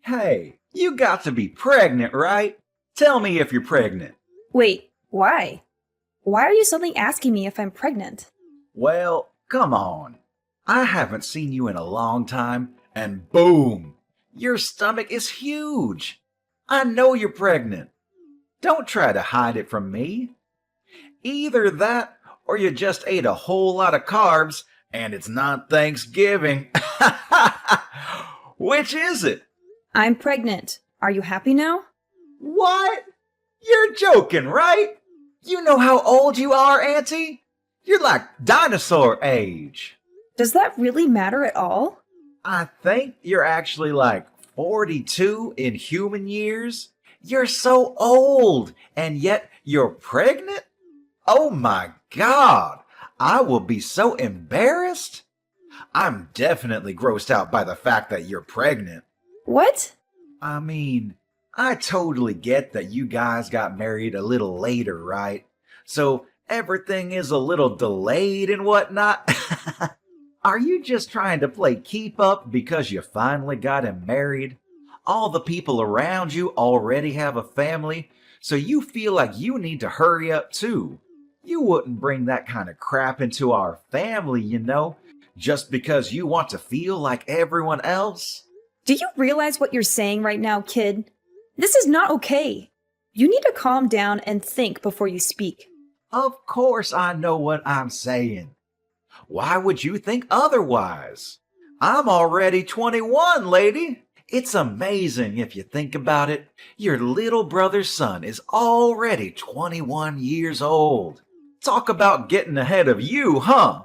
Hey, you got to be pregnant, right? Tell me if you're pregnant. Wait, why? Why are you suddenly asking me if I'm pregnant? Well, come on. I haven't seen you in a long time, and boom! Your stomach is huge. I know you're pregnant. Don't try to hide it from me. Either that, or you just ate a whole lot of carbs, and it's not Thanksgiving. Which is it? I'm pregnant. Are you happy now? What? You're joking, right? You know how old you are, Auntie? You're like dinosaur age. Does that really matter at all? I think you're actually like 42 in human years. You're so old, and yet you're pregnant? Oh my God! I will be so embarrassed. I'm definitely grossed out by the fact that you're pregnant. What? I mean, I totally get that you guys got married a little later, right? So everything is a little delayed and whatnot. Are you just trying to play keep up because you finally got him married? All the people around you already have a family, so you feel like you need to hurry up too. You wouldn't bring that kind of crap into our family, just because you want to feel like everyone else. Do you realize what you're saying right now, kid? This is not okay. You need to calm down and think before you speak. Of course I know what I'm saying. Why would you think otherwise? I'm already 21, lady. It's amazing if you think about it. Your little brother's son is already 21 years old. Talk about getting ahead of you, huh?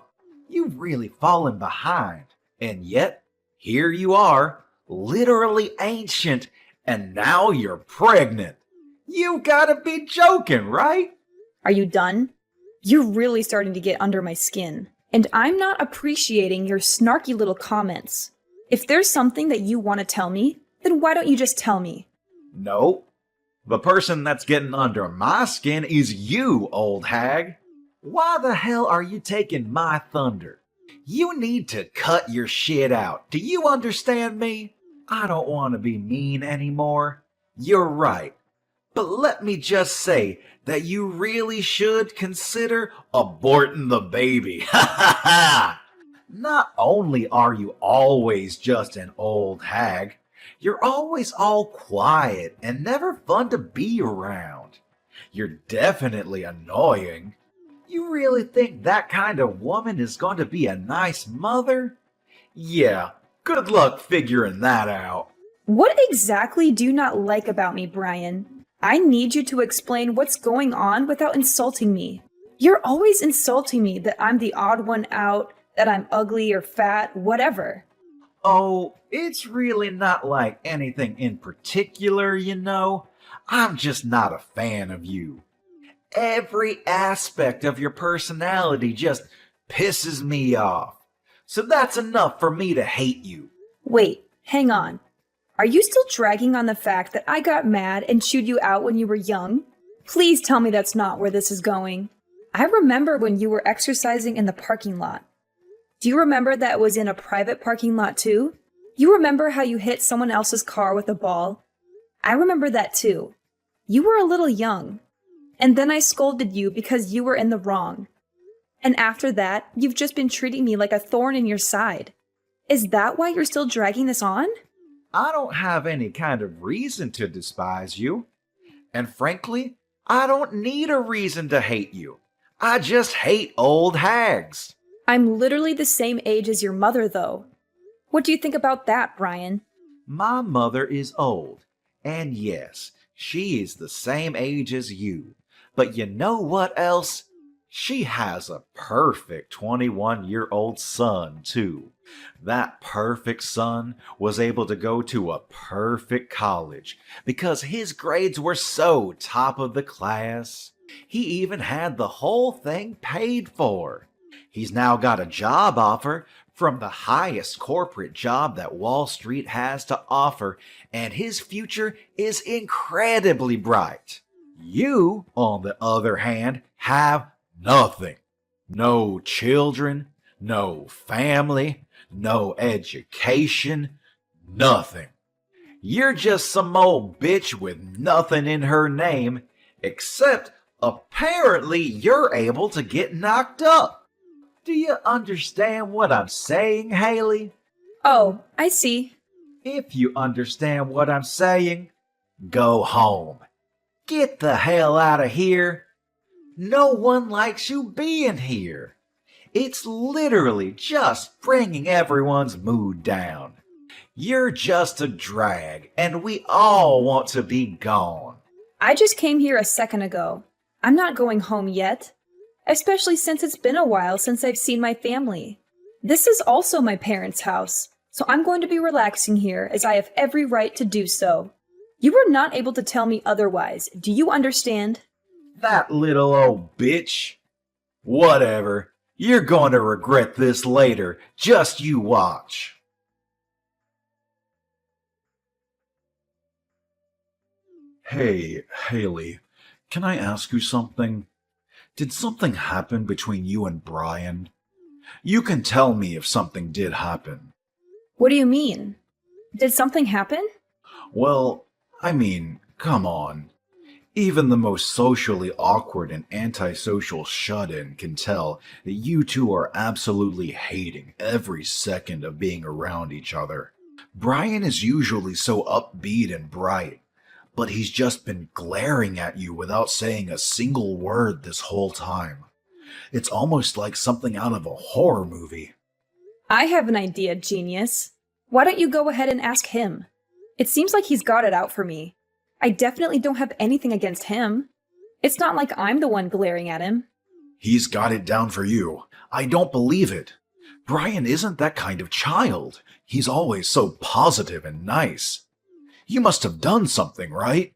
You've really fallen behind. And yet, here you are, literally ancient, and now you're pregnant. You gotta be joking, right? Are you done? You're really starting to get under my skin. And I'm not appreciating your snarky little comments. If there's something that you want to tell me, then why don't you just tell me? No. The person that's getting under my skin is you, old hag. Why the hell are you taking my thunder? You need to cut your shit out. Do you understand me? I don't want to be mean anymore. You're right. But let me just say that you really should consider aborting the baby. Ha ha ha! Not only are you always just an old hag, you're always all quiet and never fun to be around. You're definitely annoying. You really think that kind of woman is going to be a nice mother? Yeah, good luck figuring that out. What exactly do you not like about me, Brian? I need you to explain what's going on without insulting me. You're always insulting me that I'm the odd one out, that I'm ugly or fat, whatever. Oh, it's really not like anything in particular. I'm just not a fan of you. Every aspect of your personality just pisses me off. So that's enough for me to hate you. Wait, hang on. Are you still dragging on the fact that I got mad and chewed you out when you were young? Please tell me that's not where this is going. I remember when you were exercising in the parking lot. Do you remember that it was in a private parking lot too? You remember how you hit someone else's car with a ball? I remember that too. You were a little young. And then I scolded you because you were in the wrong. And after that, you've just been treating me like a thorn in your side. Is that why you're still dragging this on? I don't have any kind of reason to despise you. And frankly, I don't need a reason to hate you. I just hate old hags. I'm literally the same age as your mother, though. What do you think about that, Brian? My mother is old. And yes, she is the same age as you. But you know what else? She has a perfect 21-year-old son, too. That perfect son was able to go to a perfect college because his grades were so top of the class. He even had the whole thing paid for. He's now got a job offer from the highest corporate job that Wall Street has to offer, and his future is incredibly bright. You, on the other hand, have nothing. No children, no family, no education, nothing. You're just some old bitch with nothing in her name, except apparently you're able to get knocked up. Do you understand what I'm saying, Haley? Oh, I see. If you understand what I'm saying, go home. Get the hell out of here. No one likes you being here. It's literally just bringing everyone's mood down. You're just a drag, and we all want to be gone. I just came here a second ago. I'm not going home yet, especially since it's been a while since I've seen my family. This is also my parents' house, so I'm going to be relaxing here as I have every right to do so. You were not able to tell me otherwise. Do you understand? That little old bitch. Whatever. You're going to regret this later. Just you watch. Hey, Haley, can I ask you something? Did something happen between you and Brian? You can tell me if something did happen. What do you mean? Did something happen? Well, come on. Even the most socially awkward and antisocial shut-in can tell that you two are absolutely hating every second of being around each other. Brian is usually so upbeat and bright, but he's just been glaring at you without saying a single word this whole time. It's almost like something out of a horror movie. I have an idea, genius. Why don't you go ahead and ask him? It seems like he's got it out for me. I definitely don't have anything against him. It's not like I'm the one glaring at him. He's got it down for you. I don't believe it. Brian isn't that kind of child. He's always so positive and nice. You must have done something, right?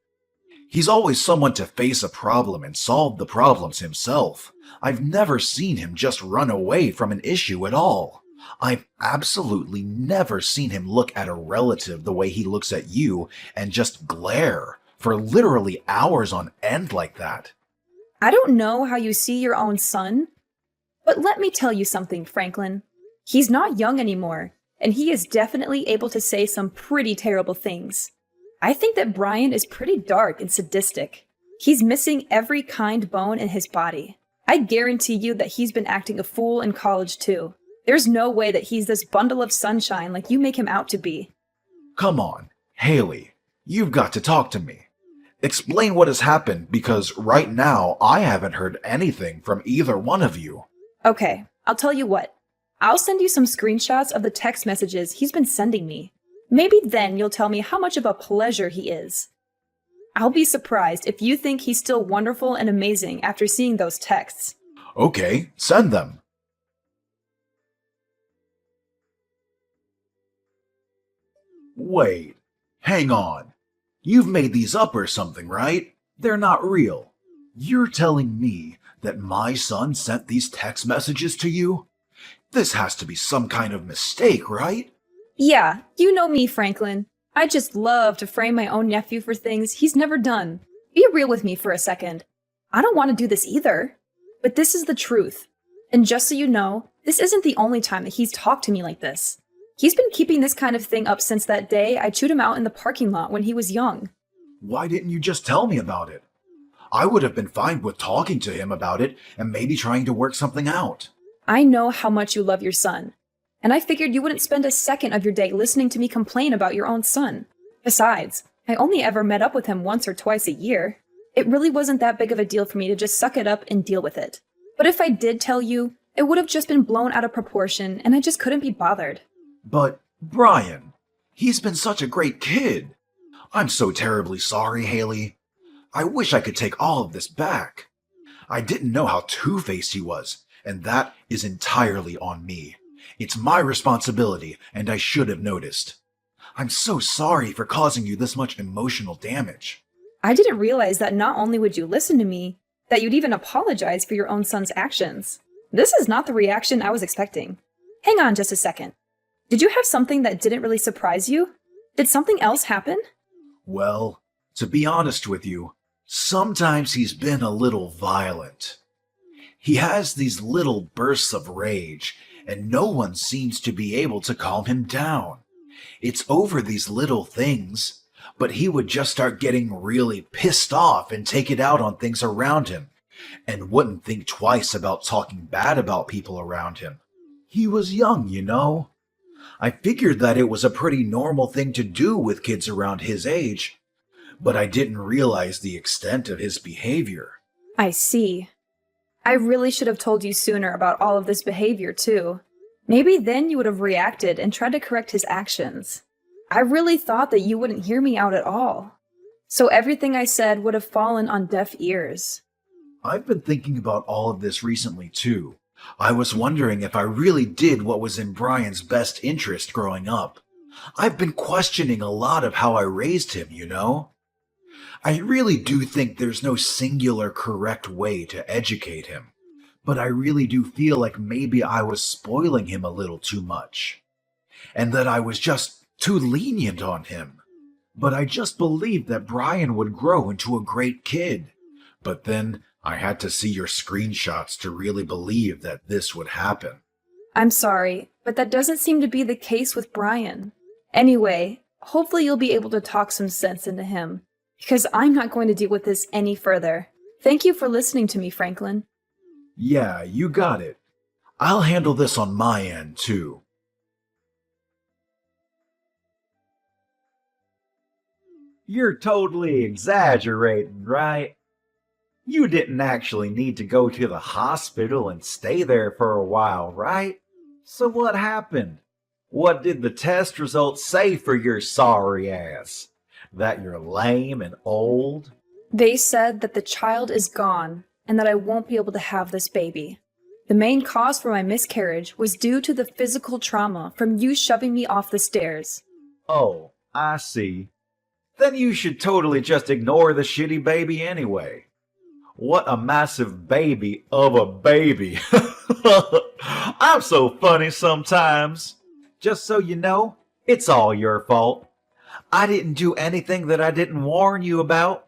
He's always someone to face a problem and solve the problems himself. I've never seen him just run away from an issue at all. I've absolutely never seen him look at a relative the way he looks at you and just glare for literally hours on end like that. I don't know how you see your own son, but let me tell you something, Franklin. He's not young anymore, and he is definitely able to say some pretty terrible things. I think that Brian is pretty dark and sadistic. He's missing every kind bone in his body. I guarantee you that he's been acting a fool in college too. There's no way that he's this bundle of sunshine like you make him out to be. Come on, Haley, you've got to talk to me. Explain what has happened, because right now I haven't heard anything from either one of you. Okay, I'll tell you what. I'll send you some screenshots of the text messages he's been sending me. Maybe then you'll tell me how much of a pleasure he is. I'll be surprised if you think he's still wonderful and amazing after seeing those texts. Okay, send them. Wait, hang on. You've made these up or something, right? They're not real. You're telling me that my son sent these text messages to you? This has to be some kind of mistake, right? Yeah, you know me, Franklin. I just love to frame my own nephew for things he's never done. Be real with me for a second. I don't want to do this either. But this is the truth. And just so you know, this isn't the only time that he's talked to me like this. He's been keeping this kind of thing up since that day I chewed him out in the parking lot when he was young. Why didn't you just tell me about it? I would have been fine with talking to him about it and maybe trying to work something out. I know how much you love your son, and I figured you wouldn't spend a second of your day listening to me complain about your own son. Besides, I only ever met up with him once or twice a year. It really wasn't that big of a deal for me to just suck it up and deal with it. But if I did tell you, it would have just been blown out of proportion, and I just couldn't be bothered. But, Brian, he's been such a great kid. I'm so terribly sorry, Haley. I wish I could take all of this back. I didn't know how two-faced he was, and that is entirely on me. It's my responsibility, and I should have noticed. I'm so sorry for causing you this much emotional damage. I didn't realize that not only would you listen to me, that you'd even apologize for your own son's actions. This is not the reaction I was expecting. Hang on just a second. Did you have something that didn't really surprise you? Did something else happen? Well, to be honest with you, sometimes he's been a little violent. He has these little bursts of rage, and no one seems to be able to calm him down. It's over these little things, but he would just start getting really pissed off and take it out on things around him, and wouldn't think twice about talking bad about people around him. He was young, you know. I figured that it was a pretty normal thing to do with kids around his age, but I didn't realize the extent of his behavior. I see. I really should have told you sooner about all of this behavior, too. Maybe then you would have reacted and tried to correct his actions. I really thought that you wouldn't hear me out at all. So everything I said would have fallen on deaf ears. I've been thinking about all of this recently, too. I was wondering if I really did what was in Brian's best interest growing up. I've been questioning a lot of how I raised him, you know? I really do think there's no singular correct way to educate him, but I really do feel like maybe I was spoiling him a little too much, and that I was just too lenient on him. But I just believed that Brian would grow into a great kid. But then I had to see your screenshots to really believe that this would happen. I'm sorry, but that doesn't seem to be the case with Brian. Anyway, hopefully you'll be able to talk some sense into him, because I'm not going to deal with this any further. Thank you for listening to me, Franklin. Yeah, you got it. I'll handle this on my end, too. You're totally exaggerating, right? You didn't actually need to go to the hospital and stay there for a while, right? So what happened? What did the test results say for your sorry ass? That you're lame and old? They said that the child is gone and that I won't be able to have this baby. The main cause for my miscarriage was due to the physical trauma from you shoving me off the stairs. Oh, I see. Then you should totally just ignore the shitty baby anyway. What a massive baby of a baby. I'm so funny sometimes. Just so you know, it's all your fault. I didn't do anything that I didn't warn you about.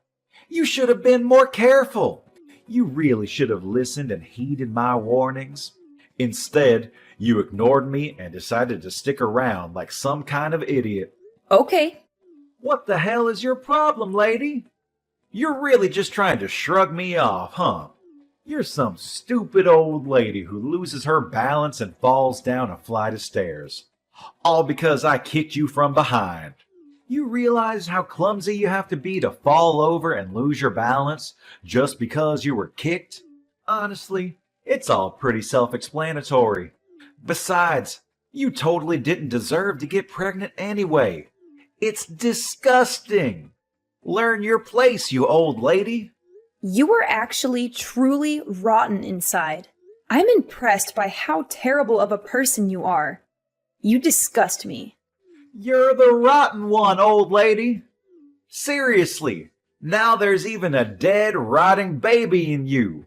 You should have been more careful. You really should have listened and heeded my warnings. Instead, you ignored me and decided to stick around like some kind of idiot. Okay. What the hell is your problem, lady? You're really just trying to shrug me off, huh? You're some stupid old lady who loses her balance and falls down a flight of stairs. All because I kicked you from behind. You realize how clumsy you have to be to fall over and lose your balance just because you were kicked? Honestly, it's all pretty self-explanatory. Besides, you totally didn't deserve to get pregnant anyway. It's disgusting. Learn your place, you old lady. You are actually truly rotten inside. I'm impressed by how terrible of a person you are. You disgust me. You're the rotten one, old lady. Seriously, now there's even a dead, rotting baby in you.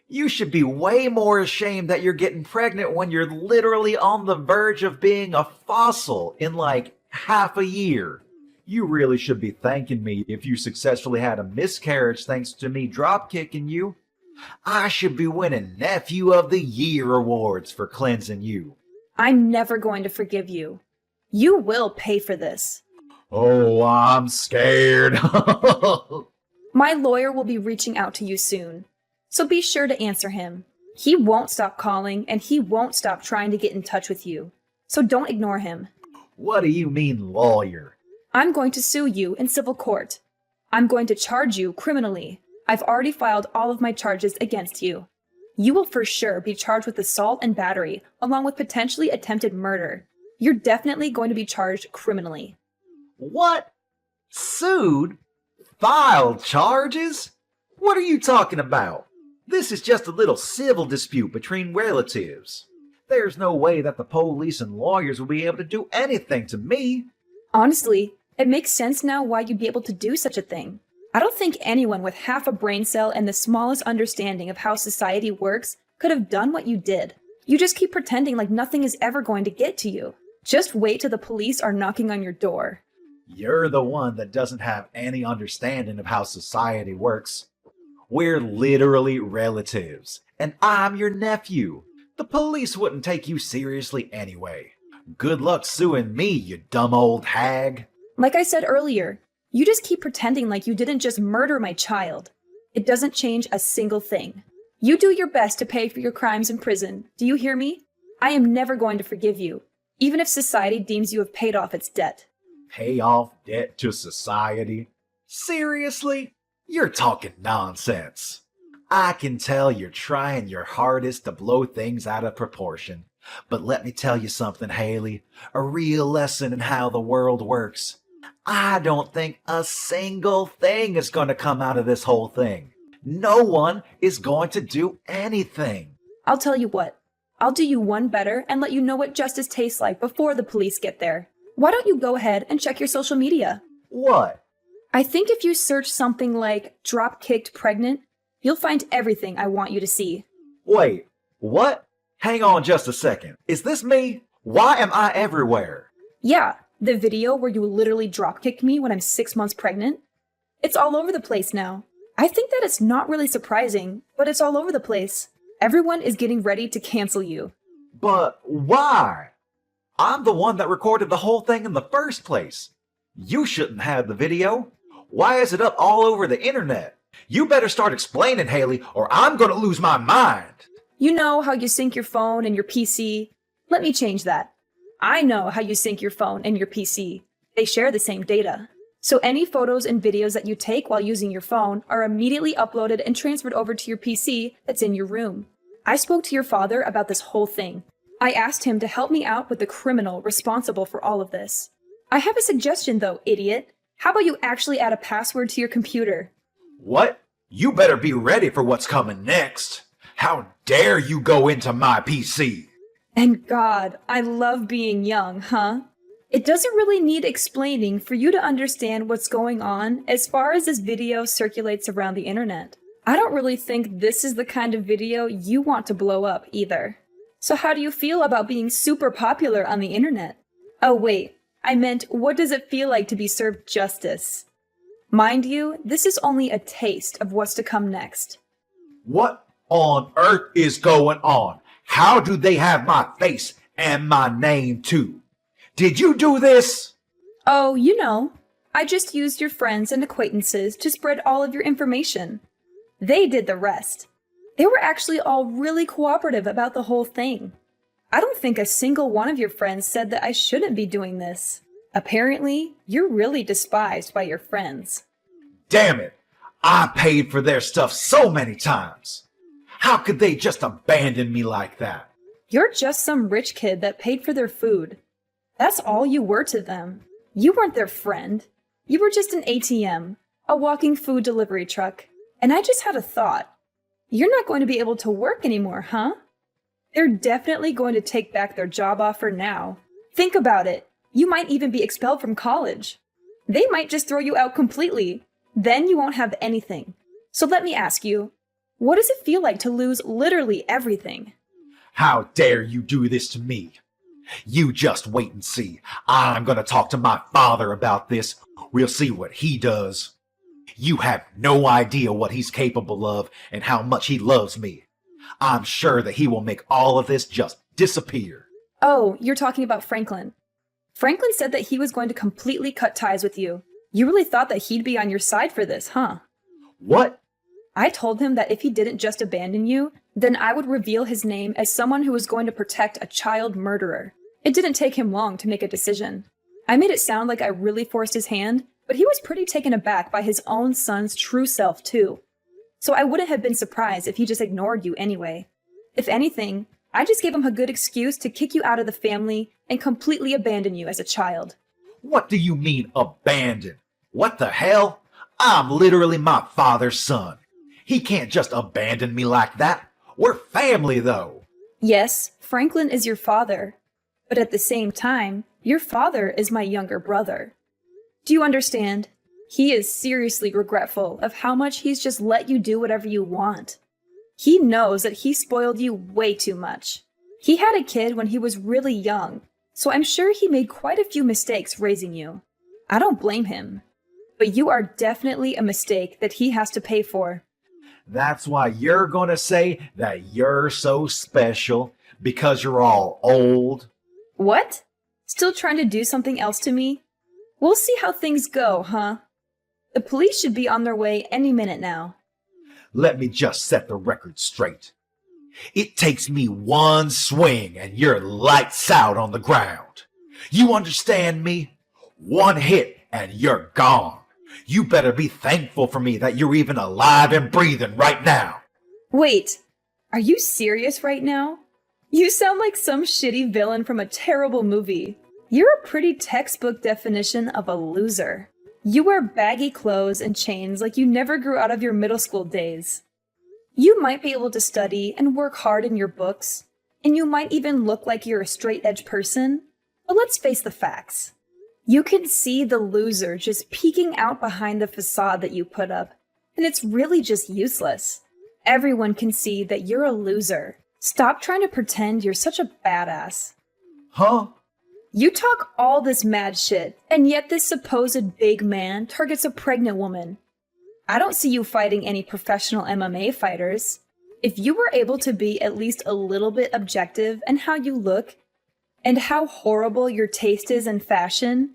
You should be way more ashamed that you're getting pregnant when you're literally on the verge of being a fossil in like half a year. You really should be thanking me if you successfully had a miscarriage thanks to me drop-kicking you. I should be winning Nephew of the Year awards for cleansing you. I'm never going to forgive you. You will pay for this. Oh, I'm scared. My lawyer will be reaching out to you soon, so be sure to answer him. He won't stop calling, and he won't stop trying to get in touch with you, so don't ignore him. What do you mean, lawyer? I'm going to sue you in civil court. I'm going to charge you criminally. I've already filed all of my charges against you. You will for sure be charged with assault and battery, along with potentially attempted murder. You're definitely going to be charged criminally. What? Sued? Filed charges? What are you talking about? This is just a little civil dispute between relatives. There's no way that the police and lawyers will be able to do anything to me. Honestly, it makes sense now why you'd be able to do such a thing. I don't think anyone with half a brain cell and the smallest understanding of how society works could have done what you did. You just keep pretending like nothing is ever going to get to you. Just wait till the police are knocking on your door. You're the one that doesn't have any understanding of how society works. We're literally relatives, and I'm your nephew. The police wouldn't take you seriously anyway. Good luck suing me, you dumb old hag. Like I said earlier, you just keep pretending like you didn't just murder my child. It doesn't change a single thing. You do your best to pay for your crimes in prison. Do you hear me? I am never going to forgive you, even if society deems you have paid off its debt. Pay off debt to society? Seriously? You're talking nonsense. I can tell you're trying your hardest to blow things out of proportion. But let me tell you something, Haley. A real lesson in how the world works. I don't think a single thing is going to come out of this whole thing. No one is going to do anything. I'll tell you what. I'll do you one better and let you know what justice tastes like before the police get there. Why don't you go ahead and check your social media? What? I think if you search something like drop-kicked pregnant, you'll find everything I want you to see. Wait, what? Hang on just a second. Is this me? Why am I everywhere? Yeah, the video where you literally drop-kicked me when I'm 6 months pregnant. It's all over the place now. I think that it's not really surprising, but it's all over the place. Everyone is getting ready to cancel you. But why? I'm the one that recorded the whole thing in the first place. You shouldn't have the video. Why is it up all over the internet? You better start explaining, Haley, or I'm gonna lose my mind. You know how you sync your phone and your PC? Let me change that. I know how you sync your phone and your PC. They share the same data. So any photos and videos that you take while using your phone are immediately uploaded and transferred over to your PC that's in your room. I spoke to your father about this whole thing. I asked him to help me out with the criminal responsible for all of this. I have a suggestion though, idiot. How about you actually add a password to your computer? What? You better be ready for what's coming next. How dare you go into my PC? And God, I love being young, huh? It doesn't really need explaining for you to understand what's going on as far as this video circulates around the internet. I don't really think this is the kind of video you want to blow up either. So how do you feel about being super popular on the internet? Oh wait, I meant what does it feel like to be served justice? Mind you, this is only a taste of what's to come next. What on earth is going on? How do they have my face and my name too? Did you do this? Oh, you know, I just used your friends and acquaintances to spread all of your information. They did the rest. They were actually all really cooperative about the whole thing. I don't think a single one of your friends said that I shouldn't be doing this. Apparently, you're really despised by your friends. Damn it! I paid for their stuff so many times. How could they just abandon me like that? You're just some rich kid that paid for their food. That's all you were to them. You weren't their friend. You were just an ATM, a walking food delivery truck. And I just had a thought. You're not going to be able to work anymore, huh? They're definitely going to take back their job offer now. Think about it. You might even be expelled from college. They might just throw you out completely. Then you won't have anything. So let me ask you, what does it feel like to lose literally everything? How dare you do this to me? You just wait and see. I'm gonna talk to my father about this. We'll see what he does. You have no idea what he's capable of and how much he loves me. I'm sure that he will make all of this just disappear. Oh, you're talking about Franklin. Franklin said that he was going to completely cut ties with you. You really thought that he'd be on your side for this, huh? What? I told him that if he didn't just abandon you, then I would reveal his name as someone who was going to protect a child murderer. It didn't take him long to make a decision. I made it sound like I really forced his hand, but he was pretty taken aback by his own son's true self, too. So I wouldn't have been surprised if he just ignored you anyway. If anything, I just gave him a good excuse to kick you out of the family and completely abandon you as a child. What do you mean, abandon? What the hell? I'm literally my father's son. He can't just abandon me like that. We're family, though. Yes, Franklin is your father. But at the same time, your father is my younger brother. Do you understand? He is seriously regretful of how much he's just let you do whatever you want. He knows that he spoiled you way too much. He had a kid when he was really young, so I'm sure he made quite a few mistakes raising you. I don't blame him. But you are definitely a mistake that he has to pay for. That's why you're gonna say that you're so special because you're all old. What? Still trying to do something else to me? We'll see how things go, huh? The police should be on their way any minute now. Let me just set the record straight. It takes me one swing and you're lights out on the ground. You understand me? One hit and you're gone. You better be thankful for me that you're even alive and breathing right now. Wait, are you serious right now? You sound like some shitty villain from a terrible movie. You're a pretty textbook definition of a loser. You wear baggy clothes and chains like you never grew out of your middle school days. You might be able to study and work hard in your books, and you might even look like you're a straight-edge person, but let's face the facts. You can see the loser just peeking out behind the facade that you put up, and it's really just useless. Everyone can see that you're a loser. Stop trying to pretend you're such a badass. Huh? You talk all this mad shit, and yet this supposed big man targets a pregnant woman. I don't see you fighting any professional MMA fighters. If you were able to be at least a little bit objective in how you look, and how horrible your taste is in fashion,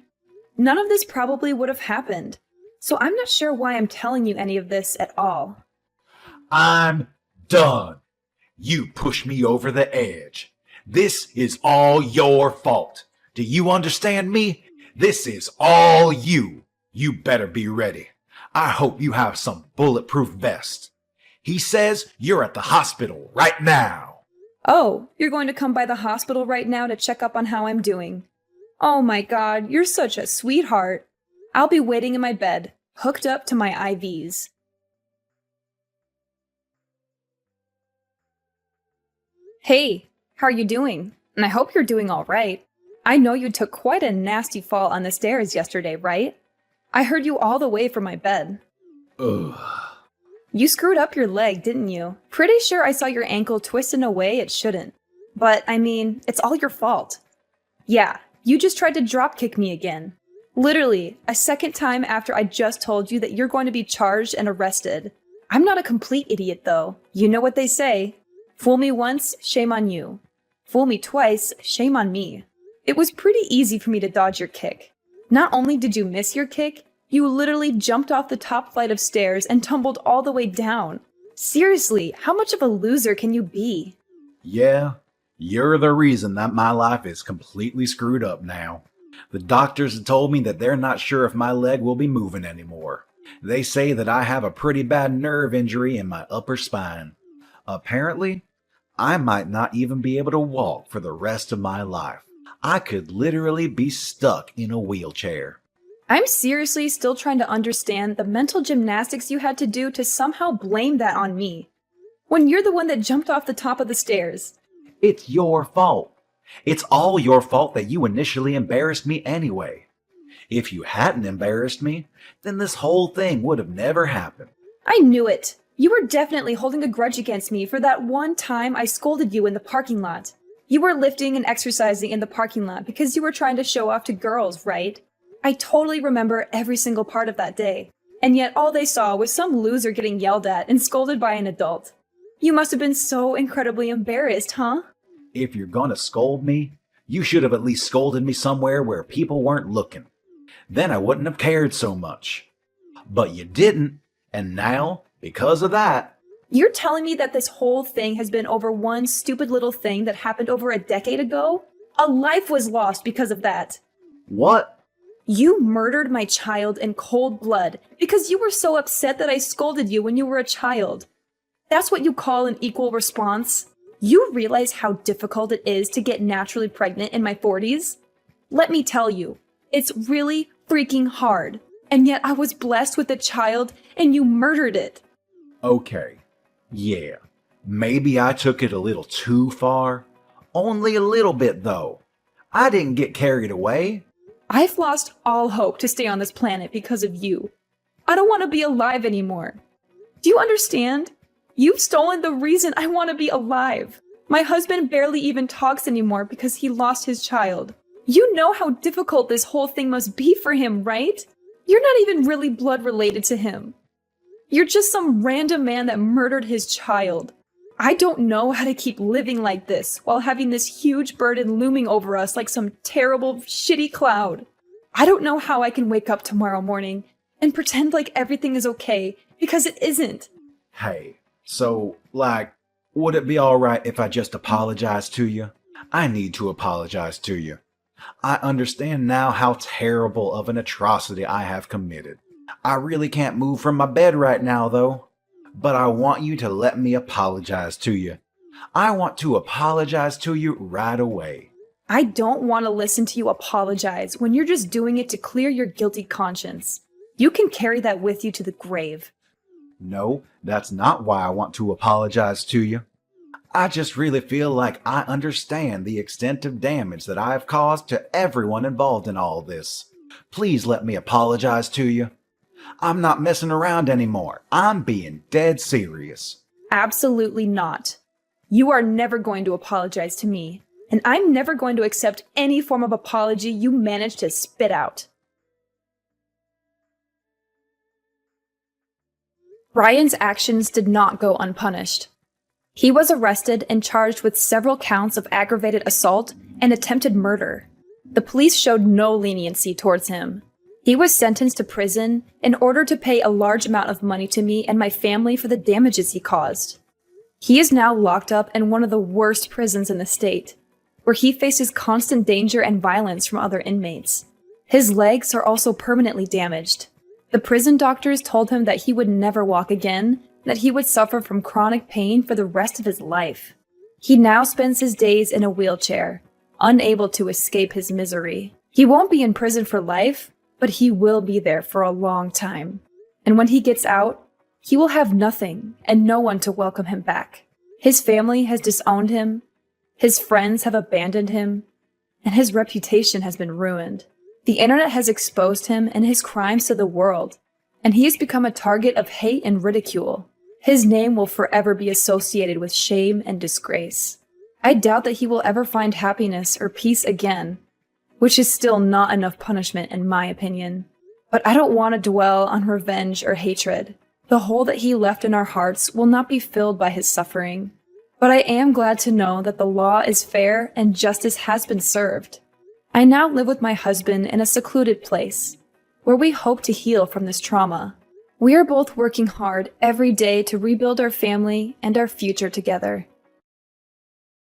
none of this probably would have happened. So I'm not sure why I'm telling you any of this at all. I'm done. You pushed me over the edge. This is all your fault. Do you understand me? This is all you. You better be ready. I hope you have some bulletproof vest. He says you're at the hospital right now. Oh, you're going to come by the hospital right now to check up on how I'm doing. Oh my God, you're such a sweetheart. I'll be waiting in my bed, hooked up to my IVs. Hey, how are you doing? And I hope you're doing all right. I know you took quite a nasty fall on the stairs yesterday, right? I heard you all the way from my bed. Ugh. You screwed up your leg, didn't you? Pretty sure I saw your ankle twist in a way it shouldn't. But, I mean, it's all your fault. Yeah, you just tried to dropkick me again. Literally, a second time after I just told you that you're going to be charged and arrested. I'm not a complete idiot, though. You know what they say. Fool me once, shame on you. Fool me twice, shame on me. It was pretty easy for me to dodge your kick. Not only did you miss your kick, you literally jumped off the top flight of stairs and tumbled all the way down. Seriously, how much of a loser can you be? Yeah, you're the reason that my life is completely screwed up now. The doctors have told me that they're not sure if my leg will be moving anymore. They say that I have a pretty bad nerve injury in my upper spine. Apparently, I might not even be able to walk for the rest of my life. I could literally be stuck in a wheelchair. I'm seriously still trying to understand the mental gymnastics you had to do to somehow blame that on me. When you're the one that jumped off the top of the stairs. It's your fault. It's all your fault that you initially embarrassed me anyway. If you hadn't embarrassed me, then this whole thing would have never happened. I knew it. You were definitely holding a grudge against me for that one time I scolded you in the parking lot. You were lifting and exercising in the parking lot because you were trying to show off to girls, right? I totally remember every single part of that day. And yet all they saw was some loser getting yelled at and scolded by an adult. You must have been so incredibly embarrassed, huh? If you're gonna scold me, you should have at least scolded me somewhere where people weren't looking. Then I wouldn't have cared so much. But you didn't, and now, because of that... You're telling me that this whole thing has been over one stupid little thing that happened over a decade ago? A life was lost because of that. What? You murdered my child in cold blood because you were so upset that I scolded you when you were a child. That's what you call an equal response? You realize how difficult it is to get naturally pregnant in my 40s? Let me tell you, it's really freaking hard. And yet I was blessed with a child and you murdered it. Okay. Yeah, maybe I took it a little too far. Only a little bit, though. I didn't get carried away. I've lost all hope to stay on this planet because of you. I don't want to be alive anymore. Do you understand? You've stolen the reason I want to be alive. My husband barely even talks anymore because he lost his child. You know how difficult this whole thing must be for him, right? You're not even really blood related to him. You're just some random man that murdered his child. I don't know how to keep living like this while having this huge burden looming over us like some terrible, shitty cloud. I don't know how I can wake up tomorrow morning and pretend like everything is okay, because it isn't. Hey, so, would it be alright if I just apologize to you? I need to apologize to you. I understand now how terrible of an atrocity I have committed. I really can't move from my bed right now, though. But I want you to let me apologize to you. I want to apologize to you right away. I don't want to listen to you apologize when you're just doing it to clear your guilty conscience. You can carry that with you to the grave. No, that's not why I want to apologize to you. I just really feel like I understand the extent of damage that I have caused to everyone involved in all this. Please let me apologize to you. I'm not messing around anymore. I'm being dead serious. Absolutely not. You are never going to apologize to me, and I'm never going to accept any form of apology you manage to spit out. Ryan's actions did not go unpunished. He was arrested and charged with several counts of aggravated assault and attempted murder. The police showed no leniency towards him. He was sentenced to prison in order to pay a large amount of money to me and my family for the damages he caused. He is now locked up in one of the worst prisons in the state, where he faces constant danger and violence from other inmates. His legs are also permanently damaged. The prison doctors told him that he would never walk again, that he would suffer from chronic pain for the rest of his life. He now spends his days in a wheelchair, unable to escape his misery. He won't be in prison for life, but he will be there for a long time. And when he gets out, he will have nothing and no one to welcome him back. His family has disowned him, his friends have abandoned him, and his reputation has been ruined. The internet has exposed him and his crimes to the world, and he has become a target of hate and ridicule. His name will forever be associated with shame and disgrace. I doubt that he will ever find happiness or peace again, which is still not enough punishment in my opinion. But I don't want to dwell on revenge or hatred. The hole that he left in our hearts will not be filled by his suffering. But I am glad to know that the law is fair and justice has been served. I now live with my husband in a secluded place, where we hope to heal from this trauma. We are both working hard every day to rebuild our family and our future together.